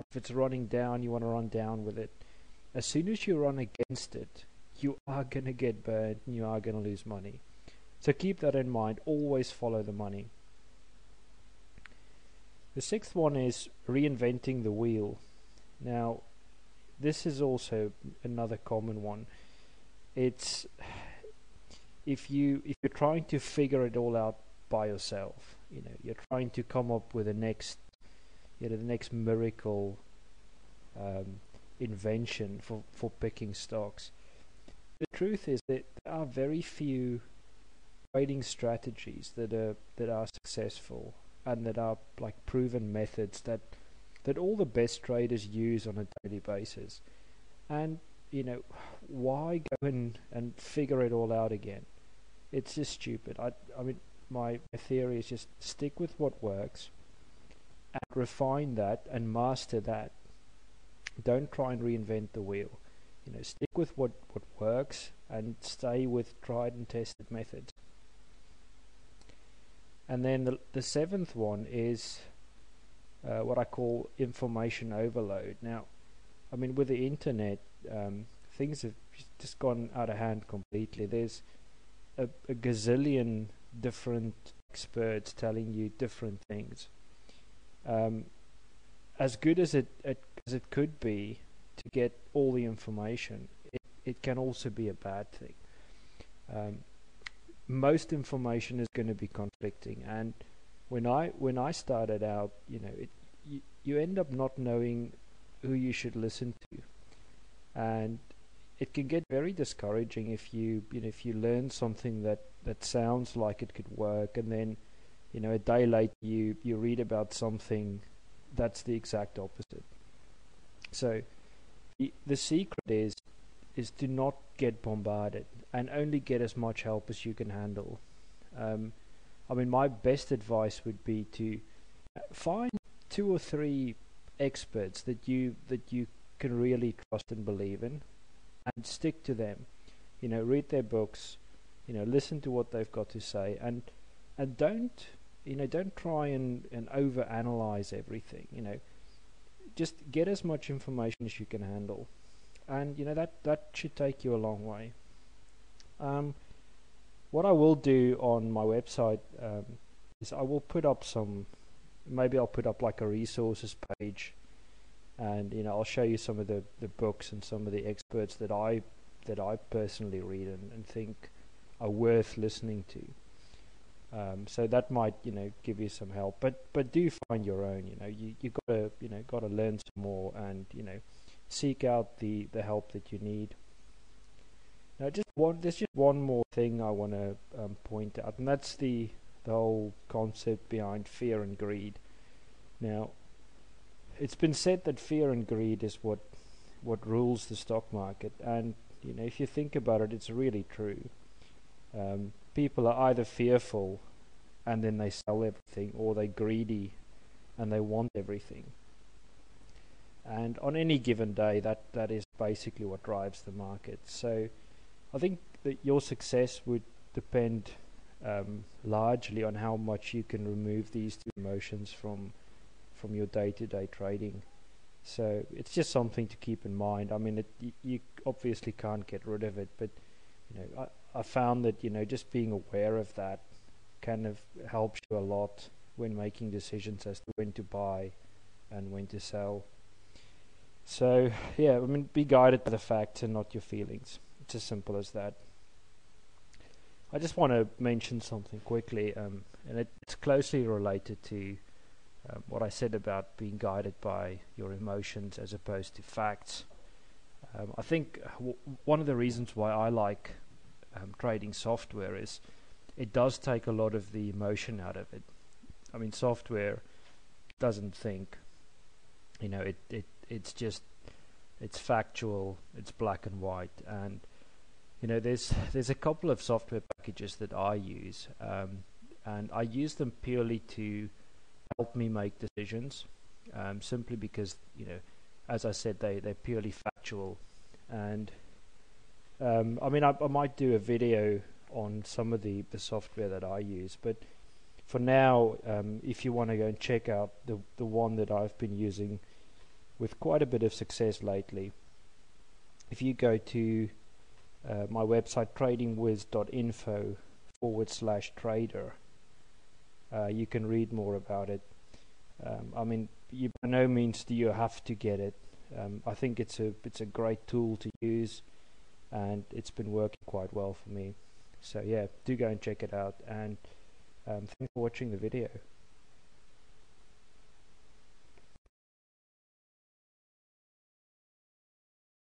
if it's running down, you want to run down with it. As soon as you run against it, you are going to get burned and you are going to lose money. So keep that in mind. Always follow the money. The sixth one is reinventing the wheel. Now, this is also another common one. It's if you're trying to figure it all out by yourself, you're trying to come up with the next miracle invention for picking stocks. The truth is that there are very few trading strategies that are successful and that are like proven methods that all the best traders use on a daily basis. And why go and figure it all out again? It's just stupid. I mean, my theory is just stick with what works and refine that and master that. Don't try and reinvent the wheel. Stick with what works and stay with tried and tested methods. And then the seventh one is what I call information overload. Now, I mean, with the internet, things have just gone out of hand completely. There's a gazillion different experts telling you different things. As good as it could be to get all the information, it can also be a bad thing. Most information is going to be conflicting, and when I started out, you end up not knowing who you should listen to, and it can get very discouraging if you learn something that sounds like it could work, and then a day later you read about something that's the exact opposite. So the secret is to not get bombarded and only get as much help as you can handle. I mean, my best advice would be to find 2 or 3 experts that you can really trust and believe in, and stick to them. Read their books, listen to what they've got to say, and don't try and overanalyze everything. Just get as much information as you can handle, and that should take you a long way. What I will do on my website is I will put up maybe I'll put up like a resources page, and I'll show you some of the books and some of the experts that I personally read and think are worth listening to. So that might give you some help, but do find your own. You gotta learn some more, and seek out the help that you need. Now, there's just one more thing I want to point out, and that's the whole concept behind fear and greed. Now, it's been said that fear and greed is what rules the stock market, and if you think about it, it's really true. People are either fearful and then they sell everything, or they're greedy and they want everything. And on any given day, that is basically what drives the market. So I think that your success would depend largely on how much you can remove these two emotions from your day-to-day trading. So it's just something to keep in mind. I mean, you obviously can't get rid of it, but I found that just being aware of that kind of helps you a lot when making decisions as to when to buy and when to sell. So yeah, I mean, be guided by the facts and not your feelings. It's as simple as that. I just want to mention something quickly, and it's closely related to what I said about being guided by your emotions as opposed to facts. I think one of the reasons why I like trading software is it does take a lot of the emotion out of it. I mean, software doesn't think. It's factual, it's black and white, and there's a couple of software packages that I use, and I use them purely to help me make decisions, simply because as I said, they're purely factual. And I mean, I might do a video on some of the software that I use, but for now, if you want to go and check out the one that I've been using with quite a bit of success lately. If you go to my website tradingwiz.info/trader, you can read more about it. I mean, by no means do you have to get it. I think it's a great tool to use, and it's been working quite well for me. So yeah, do go and check it out, and thanks for watching the video.